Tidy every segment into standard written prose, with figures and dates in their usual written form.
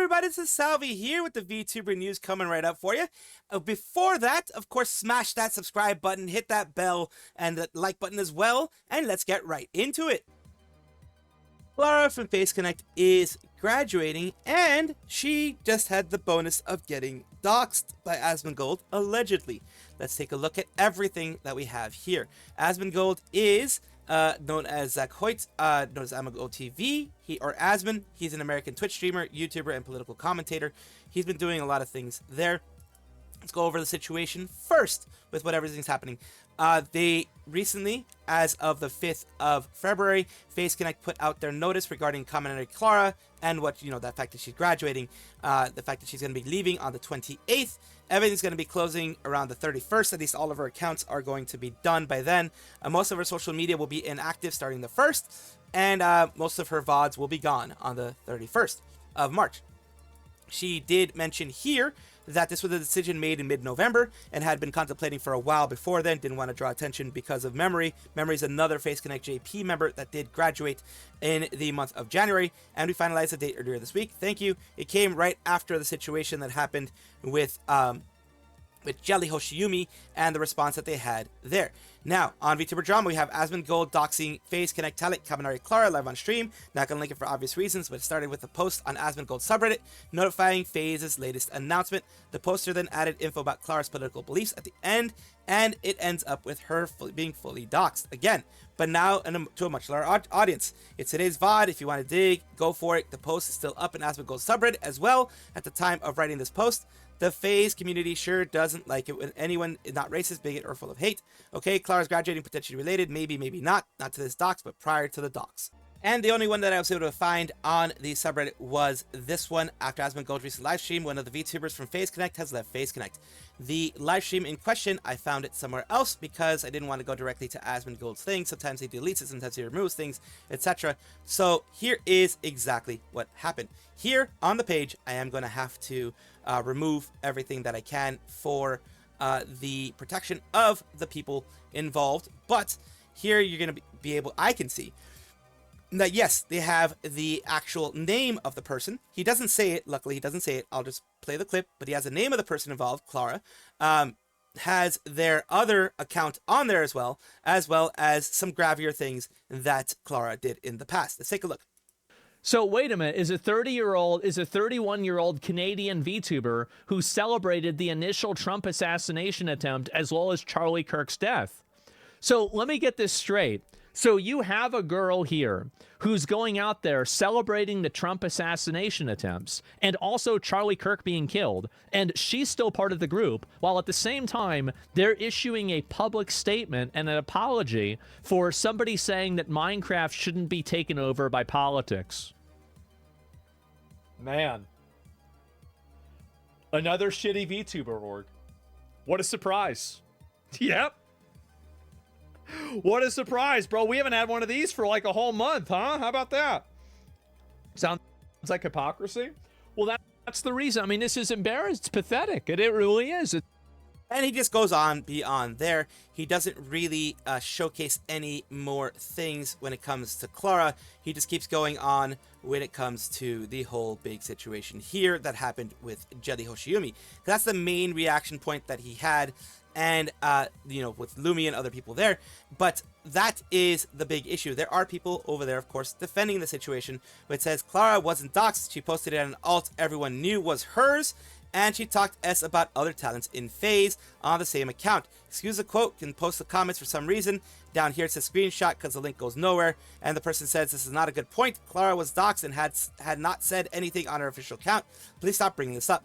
everybody, this is Salvi here with the VTuber news coming right up for you. Before that, of course, smash that subscribe button, hit that bell, and the like button as well, and let's get right into it. Clara from Face Connect is graduating, and she just had the bonus of getting doxed by Asmongold, allegedly. Let's take a look at everything that we have here. Asmongold is known as Zach Hoyt, known as Asmongold TV, Asmon. He's an American Twitch streamer, YouTuber, and political commentator. He's been doing a lot of things there. Let's go over the situation first with what everything's happening. They recently, as of the 5th of February, Face Connect put out their notice regarding commentary Clara and what, that fact that she's graduating, the fact that she's going to be leaving on the 28th. Everything's going to be closing around the 31st. At least all of her accounts are going to be done by then. Most of her social media will be inactive starting the 1st, and most of her VODs will be gone on the 31st of March. She did mention here that this was a decision made in mid-November and had been contemplating for a while before then, didn't want to draw attention because of Memory. Memory is another Face Connect JP member that did graduate in the month of January, and we finalized the date earlier this week. Thank you. It came right after the situation that happened with Jelly Hoshiyumi and the response that they had there. Now, on VTuber Drama, we have Asmongold doxing Face Connect talent Kaminari Clara live on stream. Not going to link it for obvious reasons, but it started with a post on Asmongold subreddit notifying FaZe's latest announcement. The poster then added info about Clara's political beliefs at the end, and it ends up with her being fully doxed again, but now to a much larger audience. It's today's VOD. If you want to dig, go for it. The post is still up in Asmongold subreddit as well at the time of writing this post. The FaZe community sure doesn't like it when anyone is not racist, bigot, or full of hate. Okay, Clara's graduating, potentially related, maybe, maybe not. Not to this dox, but prior to the dox. And the only one that I was able to find on the subreddit was this one. After Asmongold's recent live stream, one of the VTubers from Face Connect has left Face Connect. The live stream in question, I found it somewhere else because I didn't want to go directly to Asmongold's thing. Sometimes he deletes it, sometimes he removes things, etc. So here is exactly what happened. Here on the page, I am going to have to remove everything that I can for the protection of the people involved. But here you're going to be able, I can see that yes, they have the actual name of the person. He doesn't say it. Luckily, he doesn't say it. I'll just play the clip. But he has the name of the person involved, Clara. Has their other account on there as well as some gravier things that Clara did in the past. Let's take a look. So wait a minute, is a 31-year-old Canadian VTuber who celebrated the initial Trump assassination attempt as well as Charlie Kirk's death. So let me get this straight. So you have a girl here who's going out there celebrating the Trump assassination attempts and also Charlie Kirk being killed, and she's still part of the group, while at the same time, they're issuing a public statement and an apology for somebody saying that Minecraft shouldn't be taken over by politics. Man. Another shitty VTuber org. What a surprise. Yep. What a surprise, bro. We haven't had one of these for like a whole month, huh? How about that? Sounds like hypocrisy? Well, that's the reason. I mean, this is embarrassing. It's pathetic. It really is. And he just goes on beyond there. He doesn't really showcase any more things when it comes to Clara. He just keeps going on when it comes to the whole big situation here that happened with Jelly Hoshiyumi. That's the main reaction point that he had. And, with Lumi and other people there. But that is the big issue. There are people over there, of course, defending the situation. But it says Clara wasn't doxed. She posted it on an alt everyone knew was hers. And she talked S about other talents in FaZe on the same account. Excuse the quote, can post the comments for some reason. Down here it says screenshot because the link goes nowhere. And the person says this is not a good point. Clara was doxed and had not said anything on her official account. Please stop bringing this up.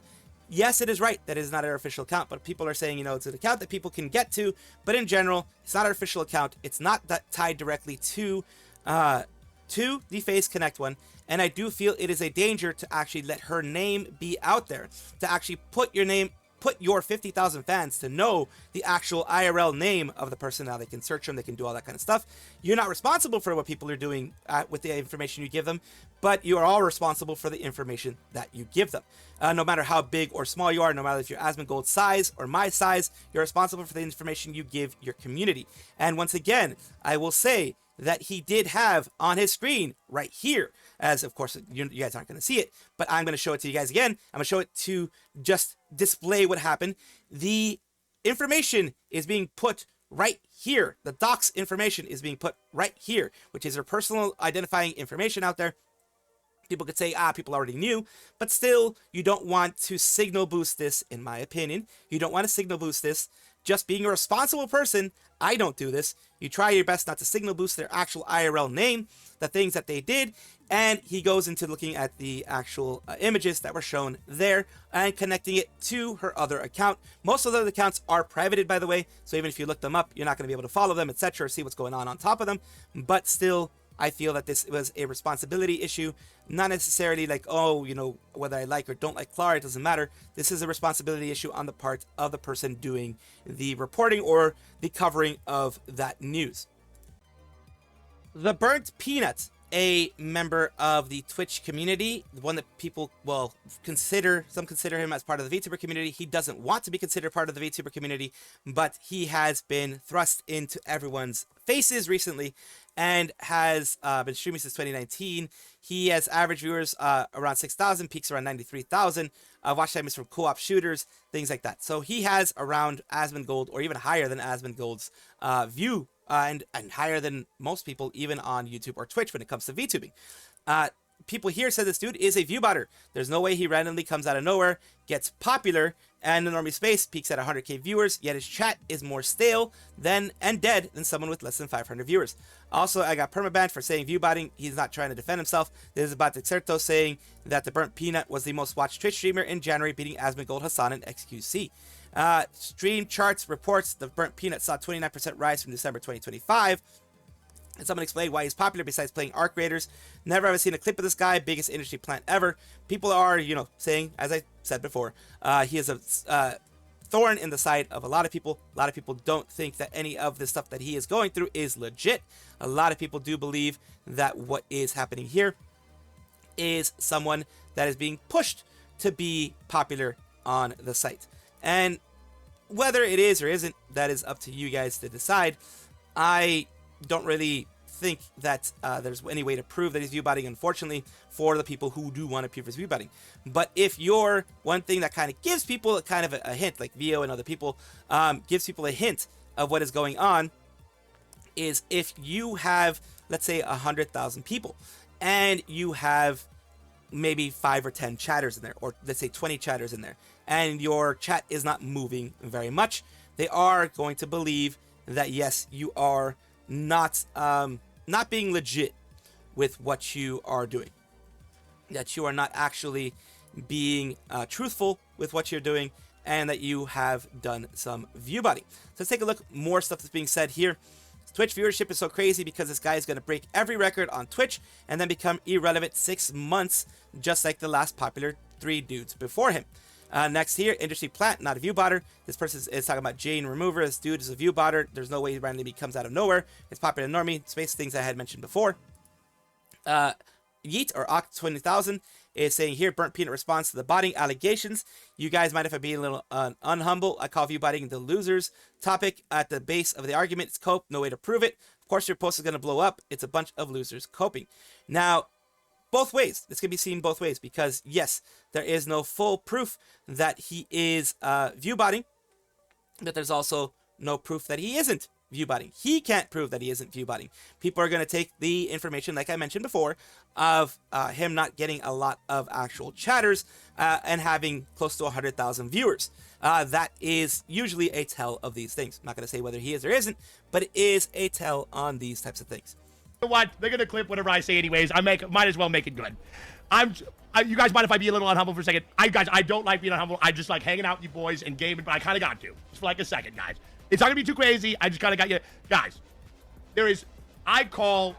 Yes, it is right that it is not our official account, but people are saying, it's an account that people can get to, but in general, it's not our official account. It's not that tied directly to the Face Connect one, and I do feel it is a danger to actually let her name be out there, to actually put your 50,000 fans to know the actual IRL name of the person. Now they can search them, they can do all that kind of stuff. You're not responsible for what people are doing with the information you give them, but you are all responsible for the information that you give them. No matter how big or small you are, no matter if you're Asmongold's size or my size, you're responsible for the information you give your community. And once again, I will say that he did have on his screen right here as of course you guys aren't going to see it, but I'm going to show it to you guys again. I'm going to show it to just display what happened. The information is being put right here. The docs information is being put right here, which is their personal identifying information out there. People could say, people already knew, but still, you don't want to signal boost this, in my opinion. You don't want to signal boost this. Just being a responsible person, I don't do this. You try your best not to signal boost their actual IRL name, the things that they did, and he goes into looking at the actual images that were shown there and connecting it to her other account. Most of the other accounts are privated, by the way, so even if you look them up, you're not going to be able to follow them, etc., or see what's going on top of them, but still, I feel that this was a responsibility issue, not necessarily like, oh, you know, whether I like or don't like Clara, it doesn't matter. This is a responsibility issue on the part of the person doing the reporting or the covering of that news. The Burnt Peanut, a member of the Twitch community, the one that people, well, some consider him as part of the Vtuber community. He doesn't want to be considered part of the Vtuber community, but he has been thrust into everyone's faces recently and has been streaming since 2019. He has average viewers around 6,000, peaks around 93,000. Watch time is from co-op shooters, things like that. So he has around Asmongold, or even higher than Asmongold's view, and higher than most people, even on YouTube or Twitch when it comes to VTubing. People here said this dude is a viewbotter. There's no way he randomly comes out of nowhere, gets popular, and in normie space peaks at 100k viewers, yet his chat is more stale than and dead than someone with less than 500 viewers. Also, I got permabanned for saying viewbotting. He's not trying to defend himself. This is about Dexerto saying that the Burnt Peanut was the most watched Twitch streamer in January, beating Asmongold, Hassan, and XQC. Stream charts reports the Burnt Peanut saw 29% rise from December 2025. And someone explained why he's popular besides playing Arc Raiders. Never ever seen a clip of this guy. Biggest industry plant ever. People are, you know, saying, as I said before, he is a thorn in the side of a lot of people. A lot of people don't think that any of the stuff that he is going through is legit. A lot of people do believe that what is happening here is someone that is being pushed to be popular on the site. And whether it is or isn't, that is up to you guys to decide. I don't really think that there's any way to prove that he's viewbotting, unfortunately, for the people who do want to prove his viewbotting. But if you're one thing that kind of gives people a kind of a hint, like Vio and other people, gives people a hint of what is going on, is if you have, let's say, 100,000 people, and you have maybe 5 or 10 chatters in there, or let's say 20 chatters in there, and your chat is not moving very much, they are going to believe that, yes, you are not being legit with what you are doing, that you are not actually being truthful with what you're doing, and that you have done some viewbotting. So let's take a look. More stuff that's being said here. Twitch viewership is so crazy because this guy is going to break every record on Twitch and then become irrelevant 6 months, just like the last popular 3 dudes before him. Next here, industry plant, not a viewbotter. This person is talking about Jane Remover. This dude is a viewbotter. There's no way he randomly comes out of nowhere. It's popular in normie space, things I had mentioned before. Yeet, or Oct20,000, is saying here, Burnt Peanut responds to the botting allegations. You guys might have been a little unhumble. I call viewbotting the losers topic. At the base of the argument, it's cope, no way to prove it. Of course, your post is going to blow up. It's a bunch of losers coping. Now, both ways. This can be seen both ways because, yes, there is no full proof that he is viewbotting, but there's also no proof that he isn't viewbotting. He can't prove that he isn't viewbotting. People are going to take the information, like I mentioned before, of him not getting a lot of actual chatters and having close to 100,000 viewers. That is usually a tell of these things. I'm not going to say whether he is or isn't, but it is a tell on these types of things. You know what? They're going to clip whatever I say anyways. Might as well make it good. You guys mind if I be a little unhumble for a second? I don't like being unhumble. I just like hanging out with you boys and gaming, but I kind of got to. Just for like a second, guys. It's not going to be too crazy. I just kind of got you. Guys, I call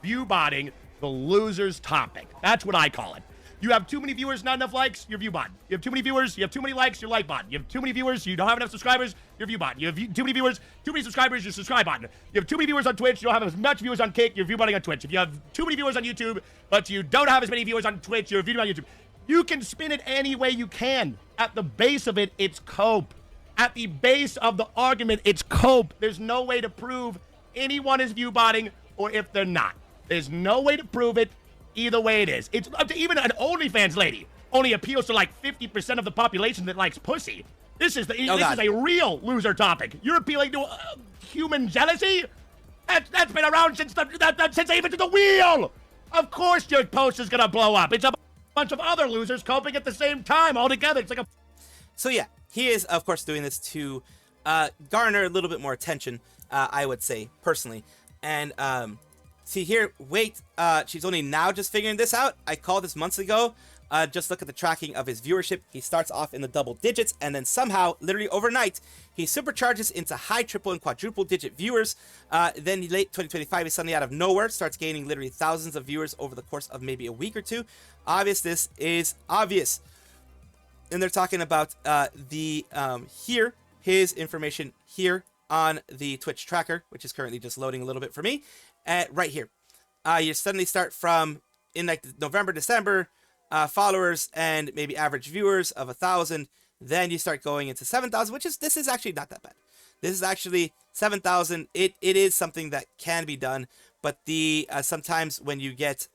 viewbotting the loser's topic. That's what I call it. You have too many viewers, not enough likes, you're viewbotting. You have too many viewers, you have too many likes, you're like botting. You have too many viewers, you don't have enough subscribers, you're viewbotting. You have too many viewers, too many subscribers, you're subscribe botting. You have too many viewers on Twitch, you don't have as much viewers on Kick, you're viewbotting on Twitch. If you have too many viewers on YouTube, but you don't have as many viewers on Twitch, you're viewbotting on YouTube. You can spin it any way you can. At the base of it, it's cope. At the base of the argument, it's cope. There's no way to prove anyone is viewbotting or if they're not. There's no way to prove it. Either way it is. It's up to even an OnlyFans lady only appeals to like 50% of the population that likes pussy. This is a real loser topic. You're appealing to human jealousy? That's been around since since they invented the wheel. Of course your post is gonna blow up. It's a bunch of other losers coping at the same time all together. It's like a... So yeah, he is of course doing this to garner a little bit more attention, I would say personally. And see here, wait, she's only now just figuring this out. I called this months ago. Just look at the tracking of his viewership. He starts off in the double digits, and then somehow, literally overnight, he supercharges into high triple and quadruple digit viewers. Then late 2025, he suddenly out of nowhere starts gaining literally thousands of viewers over the course of maybe a week or two. This is obvious. And they're talking about here, his information here on the Twitch tracker, which is currently just loading a little bit for me. Right here. You suddenly start from in like November, December, followers and maybe average viewers of 1,000. Then you start going into 7,000, this is actually not that bad. This is actually 7,000. It is something that can be done, but sometimes when you get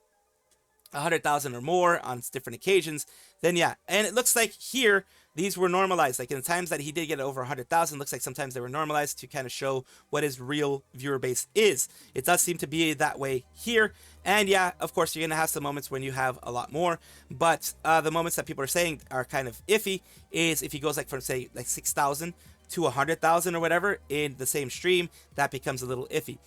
100,000 or more on different occasions, then yeah. And it looks like here these were normalized. Like in the times that he did get over 100,000, looks like sometimes they were normalized to kind of show what his real viewer base is. It does seem to be that way here. And yeah, of course, you're going to have some moments when you have a lot more. But the moments that people are saying are kind of iffy is if he goes like from say like 6,000 to 100,000 or whatever in the same stream, that becomes a little iffy.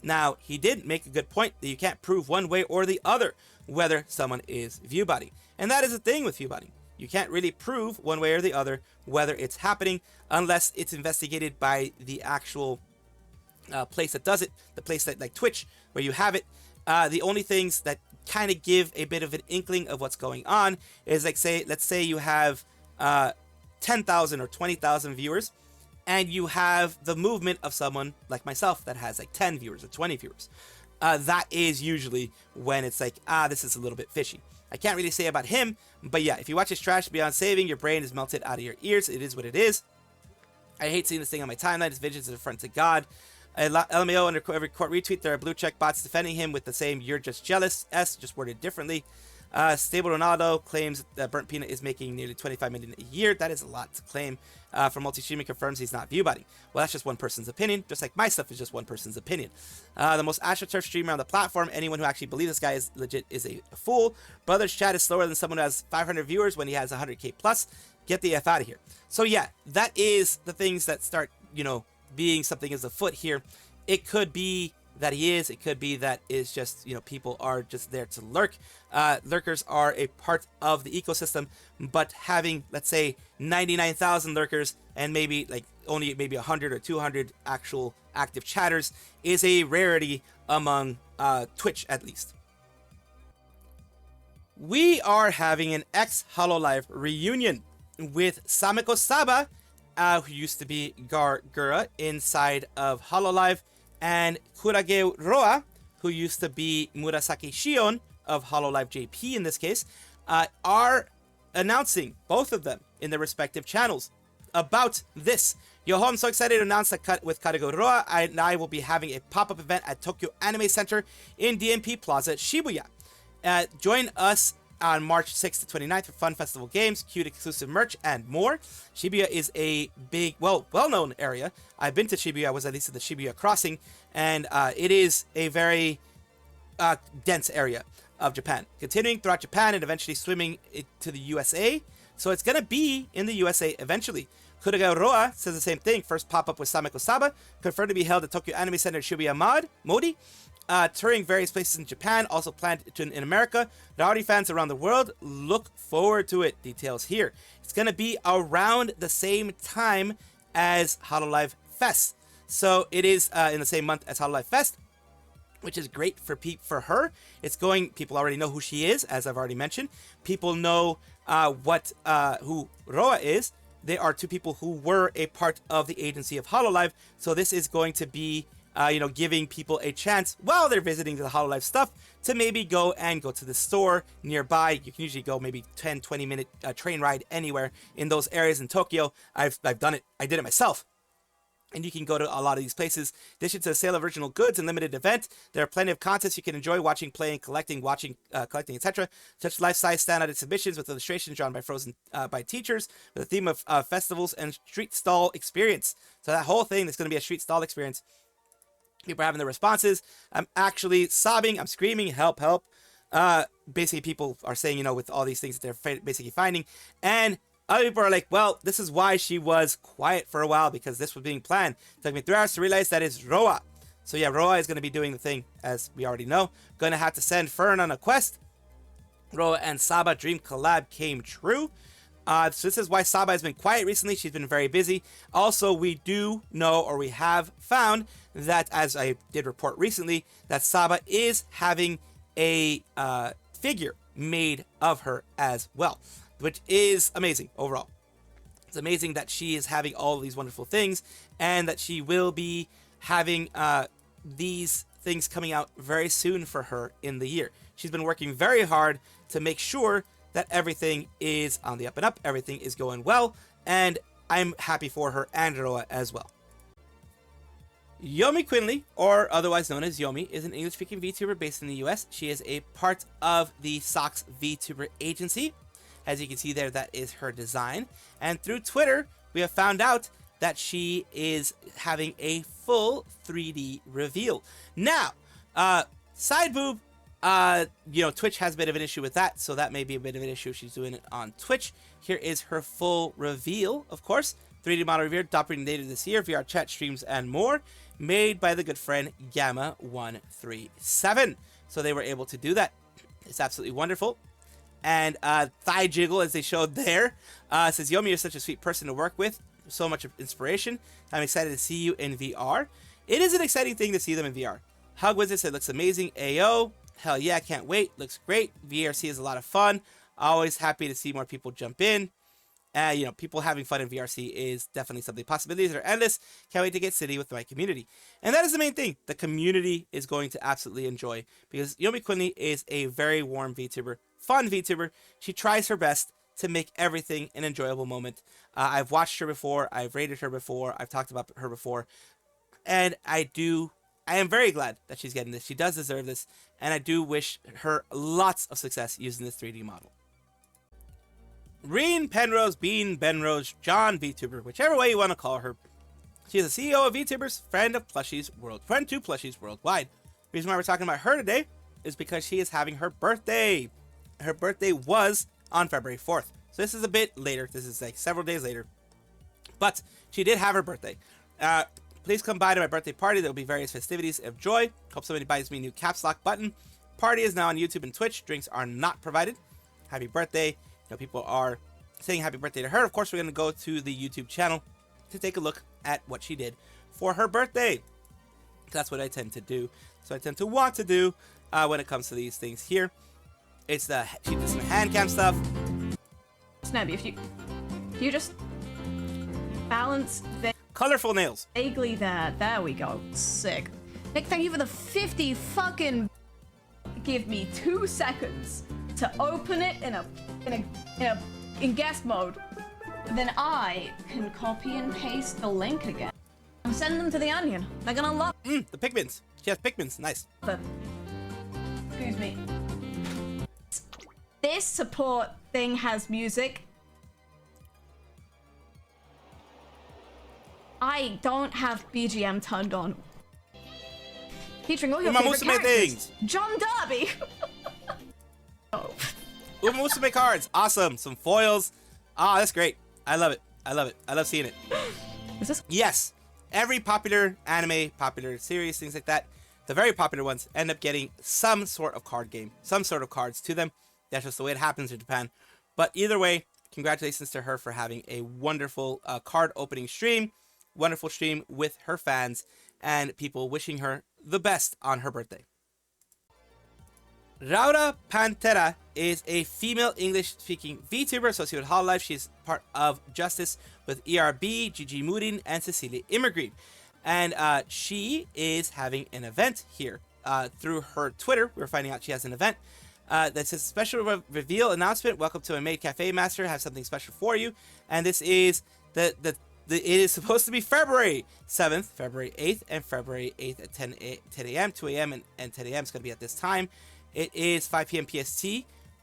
Now, he did make a good point that you can't prove one way or the other whether someone is viewbotting. And that is the thing with viewbotting. You can't really prove one way or the other whether it's happening unless it's investigated by the actual place that does it, the place that like Twitch, where you have it. The only things that kind of give a bit of an inkling of what's going on is like let's say you have 10,000 or 20,000 viewers, and you have the movement of someone like myself that has like 10 viewers or 20 viewers. That is usually when it's like, this is a little bit fishy. I can't really say about him, but yeah, if you watch his trash beyond saving, your brain is melted out of your ears. It is what it is. I hate seeing this thing on my timeline. His visions is a front to God. LMAO under every court retweet, there are blue check bots defending him with the same "you're just jealous" s, just worded differently. Stable Ronaldo claims that Burnt Peanut is making nearly 25 million a year. That is a lot to claim. From multi-streaming confirms he's not viewbotting. Well, that's just one person's opinion, just like my stuff is just one person's opinion. The most AstroTurf streamer on the platform. Anyone who actually believes this guy is legit is a fool. Brother's chat is slower than someone who has 500 viewers when he has 100k plus. Get the F out of here. So yeah, that is the things that start, being something as afoot here. It could be that he is. It could be that is just, people are just there to lurk. Lurkers are a part of the ecosystem, but having, let's say, 99,000 lurkers and maybe like only maybe 100 or 200 actual active chatters is a rarity among Twitch, at least. We are having an ex-Hololive reunion with Sameko Saba, who used to be Gura inside of Hololive, and Kurage Roa, who used to be Murasaki Shion of Hololive JP in this case, are announcing, both of them in their respective channels, about this. Yo, I'm so excited to announce that with Kurage Roa, I will be having a pop-up event at Tokyo Anime Center in DMP Plaza, Shibuya. Join us on March 6th to 29th for fun festival games, cute exclusive merch, and more. Shibuya is a big, well-known area. I've been to Shibuya. I was at least at the Shibuya crossing, and it is a very dense area of Japan. Continuing throughout Japan and eventually swimming to the USA. So it's going to be in the USA eventually. Kurage Roa says the same thing. First pop-up with Sameko Saba, confirmed to be held at Tokyo Anime Center Shibuya Modi. Touring various places in Japan, also planned in America. Rowdy fans around the world, look forward to it. Details here. It's going to be around the same time as Hololive Fest. So it is in the same month as Hololive Fest, which is great for her. People already know who she is, as I've already mentioned. People know who Roa is. They are two people who were a part of the agency of Hololive. So this is going to be giving people a chance while they're visiting the Hololive stuff to maybe go to the store nearby. You can usually go maybe 10-20 minute train ride anywhere in those areas in Tokyo. I've done it. I did it myself. and you can go to a lot of these places. In addition to the sale of original goods and limited event, there are plenty of contests you can enjoy watching, playing, collecting, collecting, etc. Such life-size standout exhibitions with illustrations drawn by teachers with a theme of festivals and street stall experience. So that whole thing is going to be a street stall experience. People are having their responses. I'm actually sobbing. I'm screaming, help, help. Basically, people are saying, with all these things that they're basically finding. And other people are like, well, this is why she was quiet for a while, because this was being planned. It took me 3 hours to realize that is Raora. So yeah, Raora is going to be doing the thing, as we already know. Going to have to send Fern on a quest. Raora and Saba dream collab came true. So this is why Saba has been quiet recently. She's been very busy. Also, we do know, or we have found, that, as I did report recently, that Saba is having a figure made of her as well, which is amazing overall. It's amazing that she is having all of these wonderful things, and that she will be having these things coming out very soon for her in the year. She's been working very hard to make sure that everything is on the up and up, everything is going well, and I'm happy for her and Raora as well. Yomi Quinnley, or otherwise known as Yomi, is an English-speaking VTuber based in the US. She is a part of the Socks VTuber agency. As you can see there, that is her design. And through Twitter, we have found out that she is having a full 3D reveal. Now, side boob, Twitch has a bit of an issue with that, so that may be a bit of an issue if she's doing it on Twitch. Here is her full reveal, of course. 3D model reveal, dropping later this year, VR chat streams and more, made by the good friend Gamma137. So they were able to do that. It's absolutely wonderful. And thigh jiggle, as they showed there, says, Yomi, you're such a sweet person to work with. So much inspiration. I'm excited to see you in VR. It is an exciting thing to see them in VR. Hug Wizard said, looks amazing. AO, hell yeah, can't wait. Looks great. VRC is a lot of fun. Always happy to see more people jump in. People having fun in VRC is definitely something. Possibilities are endless. Can't wait to get city with my community. And that is the main thing. The community is going to absolutely enjoy, because Yomi Quinnley is a very warm VTuber, fun VTuber. She tries her best to make everything an enjoyable moment. I've watched her before. I've rated her before. I've talked about her before. And I am very glad that she's getting this. She does deserve this. And I do wish her lots of success using this 3D model. Rin Penrose John VTuber, whichever way you want to call her. She is the CEO of VTubers, friend to plushies worldwide. The reason why we're talking about her today is because she is having her birthday. Her birthday was on February 4th. So this is a bit later. This is like several days later. But she did have her birthday. Please come by to my birthday party. There will be various festivities of joy. Hope somebody buys me a new caps lock button. Party is now on YouTube and Twitch. Drinks are not provided. Happy birthday. People are saying happy birthday to her. Of course, we're going to go to the YouTube channel to take a look at what she did for her birthday. That's what I tend to do. So I tend to want to do when it comes to these things here. She did some hand cam stuff. Snabby, if you just balance Colorful nails. vaguely there we go. Sick. Nick, thank you for the 50 fucking. Give me 2 seconds to open it in guest mode. Then I can copy and paste the link again and send them to the onion. They're gonna love The Pikmins. She has Pikmins. Nice. them. Excuse me. This support thing has music. I don't have BGM turned on. Featuring all your favorite Musume characters. things. John Derby. Uma Musume cards. Awesome. Some foils. Ah, that's great. I love it. I love seeing it. Is this? Yes. Every popular anime, popular series, things like that, the very popular ones end up getting some sort of card game, some sort of cards to them. That's just the way it happens in Japan. But either way, congratulations to her for having a wonderful card opening stream, wonderful stream with her fans and people wishing her the best on her birthday. Raora Pantera is a female English-speaking VTuber associated with Hololive. She's part of Justice with ERB, Gigi Murin, and Cecilia Immergreen. And she is having an event here. Through her Twitter, we're finding out she has an event that says special reveal announcement. Welcome to a MAID Cafe Master. I have something special for you. And this is the it is supposed to be February 7th, February 8th, and February 8th at 10 a.m., 2 a.m., and 10 a.m. It's going to be at this time. It is 5 p.m. PST.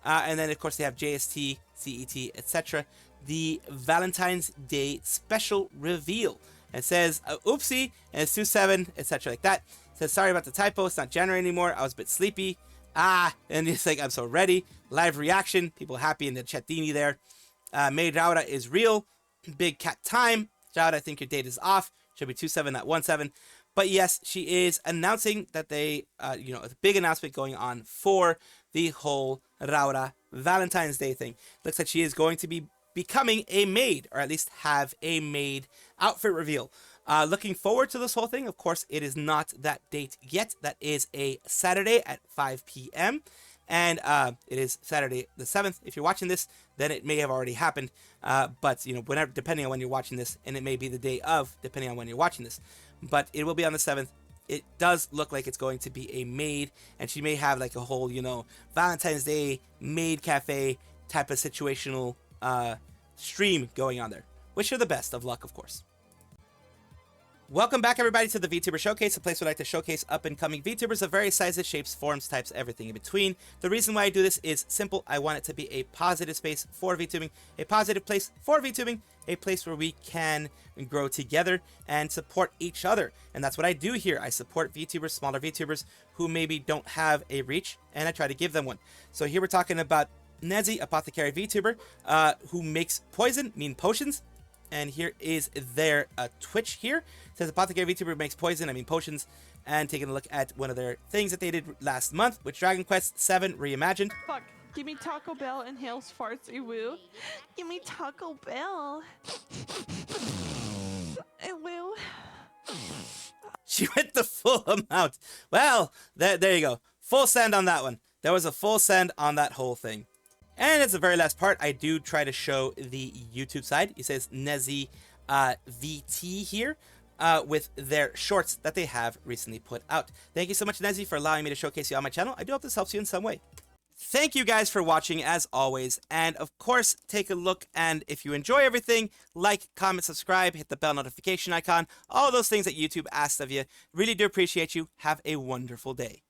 And then, of course, they have JST, CET, etc. The Valentine's Day special reveal. It says, oopsie, and it's 2/7, etc. like that. It says, sorry about the typo. It's not January anymore. I was a bit sleepy. And it's like, I'm so ready. Live reaction. People happy in the chatini there. MAID Raora is real. Big cat time. Raora, I think your date is off. Should be 2/7, not 1/7. But yes, she is announcing that they, a big announcement going on for the whole Raora Valentine's Day thing. Looks like she is going to be becoming a maid, or at least have a maid outfit reveal. Looking forward to this whole thing. Of course, it is not that date yet. That is a Saturday at 5 p.m. And it is Saturday the 7th. If you're watching this, then it may have already happened. But, whenever, depending on when you're watching this, and it may be the day of, depending on when you're watching this. But it will be on the 7th. It does look like it's going to be a maid, and she may have like a whole, Valentine's Day maid cafe type of situational stream going on there. Wish her the best of luck, of course. Welcome back, everybody, to the VTuber Showcase, a place where I like to showcase up-and-coming VTubers of various sizes, shapes, forms, types, everything in between. The reason why I do this is simple. I want it to be a positive space for VTubing, a positive place for VTubing, a place where we can grow together and support each other. And that's what I do here. I support VTubers, smaller VTubers, who maybe don't have a reach, and I try to give them one. So here we're talking about Nezzee, apothecary VTuber, who makes poison, potions. And here is their Twitch here. It says apothecary VTuber makes poison, potions. And taking a look at one of their things that they did last month, which Dragon Quest VII Reimagined. Fuck. Give me Taco Bell and Hale's farts, woo. Give me Taco Bell. Woo. She went the full amount. Well, there you go. Full send on that one. There was a full send on that whole thing. And as the very last part, I do try to show the YouTube side. It says Nezzee VT here with their shorts that they have recently put out. Thank you so much, Nezzee, for allowing me to showcase you on my channel. I do hope this helps you in some way. Thank you guys for watching, as always. And of course, take a look, and if you enjoy everything, like, comment, subscribe, hit the bell notification icon, all those things that YouTube asks of you. Really do appreciate you. Have a wonderful day.